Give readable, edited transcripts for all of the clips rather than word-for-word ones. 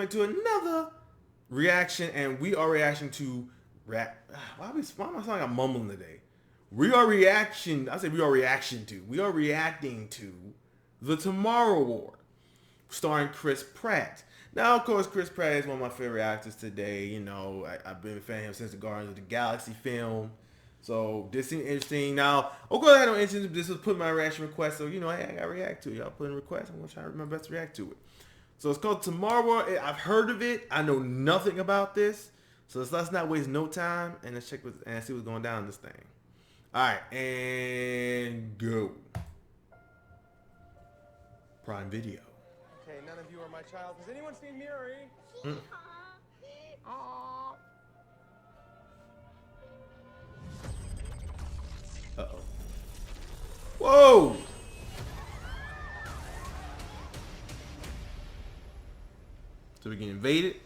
back to another reaction, and we are reacting to why am I sounding like I'm mumbling today? We are reacting to The Tomorrow War, starring Chris Pratt. Now, of course, Chris Pratt is one of my favorite actors today. You know, I've been a fan of him since the Guardians of the Galaxy film. So this seems interesting. Now, of course, I don't interesting. This was put my reaction request, so you know, hey, I gotta react to it. Y'all put in requests. I'm gonna try my best to react to it. So it's called Tomorrow. I've heard of it. I know nothing about this. So let's not waste no time and let's and see what's going down in this thing. All right, and go. Prime Video. Okay, none of you are my child. Has anyone seen Miri? Aww. Uh-oh. Whoa! So we get invaded?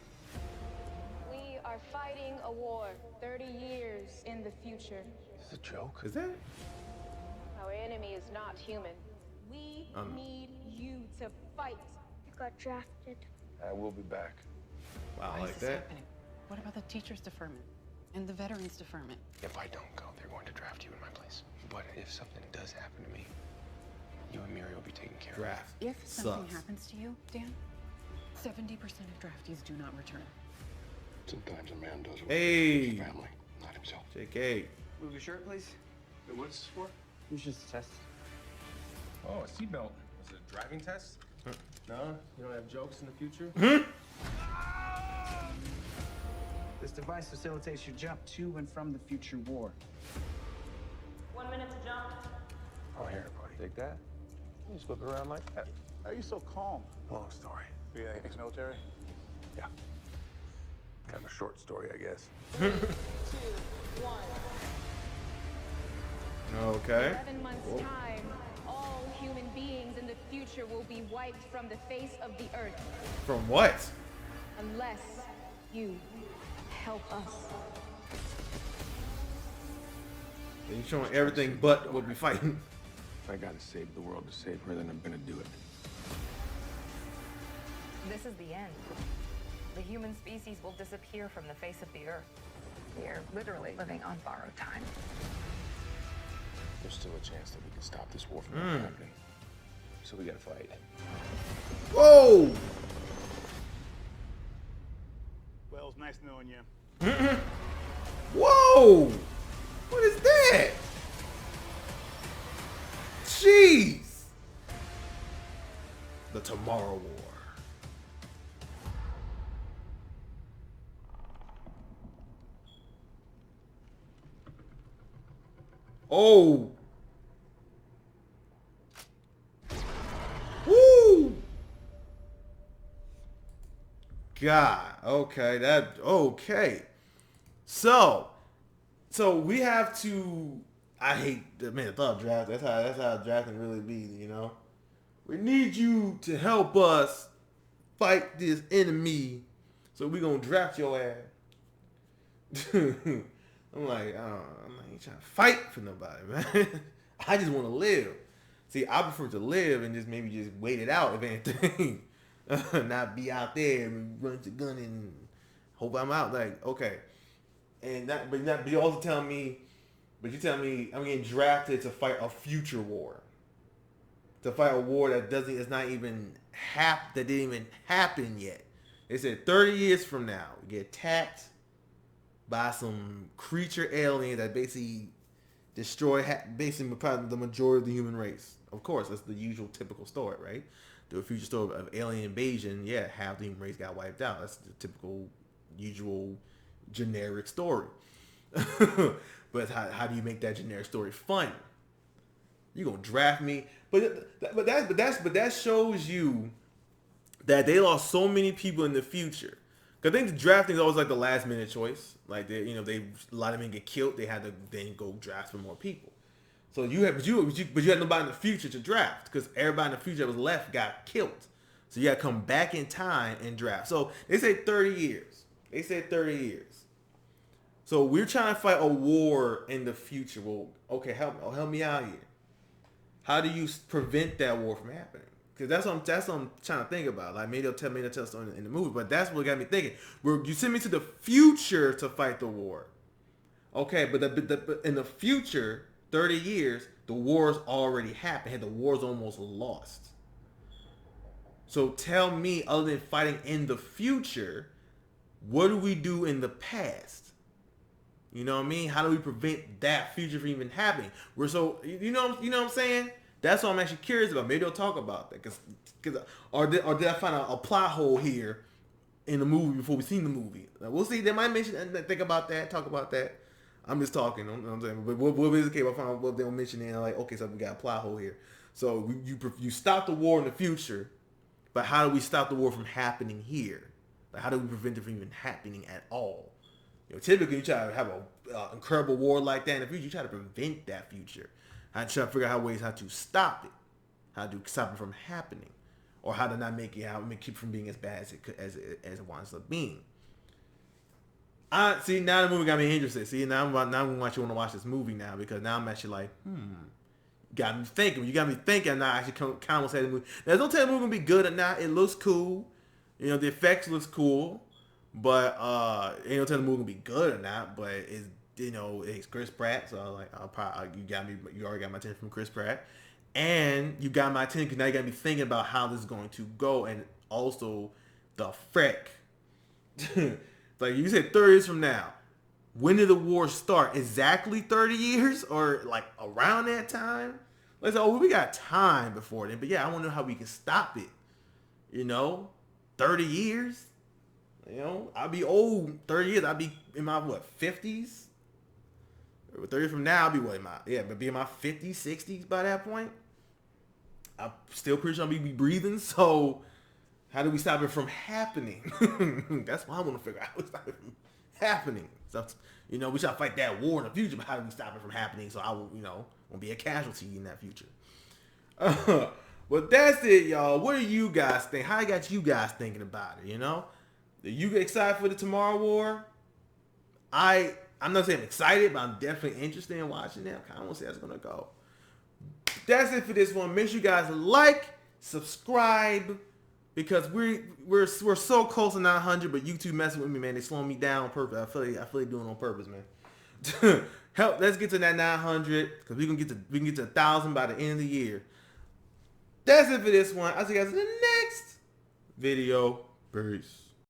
We are fighting a war 30 years in the future. Is this a joke? Is that? Our enemy is not human. We need you to fight. I got drafted. I will be back. Wow, Why like is this that? happening? What about the teachers' deferment and the veterans' deferment? If I don't go, they're going to draft you in my place. But if something does happen to me, you and Miri will be taken care of. Draft. If something Sucks. happens to you, Dan, 70% of draftees do not return. Sometimes a man does what Hey. his family, not himself. JK. Move your shirt, please. Wait, what's this for? It's just a test. Oh, a seatbelt. Was it a driving test? No? You don't have jokes in the future? This device facilitates your jump to and from the future war. 1 minute to jump. Oh, here, buddy. Take that. You just whip it around like that. How are you so calm? Long story. Yeah, ex-military? Yeah. Kind of a short story, I guess. 3, 2, 1. Okay. 11 months' time, all human beings in the future will be wiped from the face of the earth From what? unless you help us. You're showing everything but what we fighting. If I gotta save the world to save her, then I'm gonna do it. This is the end. The human species will disappear from the face of the earth. We are literally living on borrowed time. There's still a chance that we can stop this war from happening. So we gotta fight. Whoa! Well, it's nice knowing you. Whoa! What is that? Jeez! The Tomorrow War. Oh! Woo! God. Okay. Okay. So we have to. I hate the thought of draft. That's how drafting really be. You know, we need you to help us fight this enemy. So we gonna draft your ass. I'm like, I ain't trying to fight for nobody, man. I just want to live. See, I prefer to live and just wait it out, if anything. Not be out there and run to gun and hope I'm out. Like, okay. But you also tell me, I'm getting drafted to fight a future war. To fight a war that didn't even happen yet. They said 30 years from now, we get attacked by some creature alien that basically destroy basically probably the majority of the human race. Of course, that's the usual typical story, right? The future story of alien invasion, yeah, half the human race got wiped out. That's the typical, usual, generic story. But how do you make that generic story fun? You gonna draft me? But that shows you that they lost so many people in the future. Cause I think the drafting is always like the last minute choice. Like a lot of men get killed. They had to then go draft for more people. So you had nobody in the future to draft because everybody in the future that was left got killed. So you got to come back in time and draft. So they say 30 years. They said 30 years. So we're trying to fight a war in the future. Well, okay, help me out here. How do you prevent that war from happening? Because that's what I'm trying to think about. Like maybe they'll tell a story in the movie, but that's what got me thinking. Where you send me to the future to fight the war. Okay, but in the future, 30 years, the war's already happened. The war's almost lost. So tell me, other than fighting in the future, what do we do in the past? You know what I mean? How do we prevent that future from even happening? We're so you know what I'm saying? That's what I'm actually curious about. Maybe they'll talk about that, or did I find a plot hole here in the movie before we seen the movie? Now, we'll see. They might mention, think about that, talk about that. I'm just talking. You know what I'm saying? But what is the case? I find what they'll mention in like, okay, so we got a plot hole here. So you stop the war in the future, but how do we stop the war from happening here? Like, how do we prevent it from even happening at all? You know, typically you try to have a incredible war like that in the future. You try to prevent that future. I try to figure out ways how to stop it, how to stop it from happening, or how to not make it, how to keep it from being as bad as it winds up being. See, now the movie got me interested. See, now I'm actually want to watch this movie now, because now I'm actually like, got me thinking. You got me thinking. Now I actually kind of say the movie. Now, don't tell the movie gonna be good or not. It looks cool. You know, the effects looks cool, but ain't no telling the movie gonna be good or not. But it's, you know, it's Chris Pratt, so like you already got my attention from Chris Pratt, and you got my attention because now you got me thinking about how this is going to go, and also the freck. Like you said, 30 years from now, when did the war start? Exactly 30 years, or like around that time? Let's say, we got time before then, but yeah, I want to know how we can stop it. You know, 30 years. You know, I'll be old 30 years. I'll be in my 50s. 30 from now, I'll be but be in my 50s, 60s by that point. I'm still pretty sure I'll be breathing. So, how do we stop it from happening? That's what I want to figure out. How to stop it from happening. So, you know, we shall fight that war in the future, but how do we stop it from happening? So I will, you know, won't be a casualty in that future. But that's it, y'all. What do you guys think? How got you guys thinking about it? You know, are you excited for the Tomorrow War? I'm not saying I'm excited, but I'm definitely interested in watching it. I kind of want to see how it's going to go. That's it for this one. Make sure you guys like, subscribe, because we're so close to 900, but YouTube messing with me, man. They slowing me down on purpose. I feel like doing it on purpose, man. Help, let's get to that 900, because we can get to 1,000 by the end of the year. That's it for this one. I'll see you guys in the next video. Peace.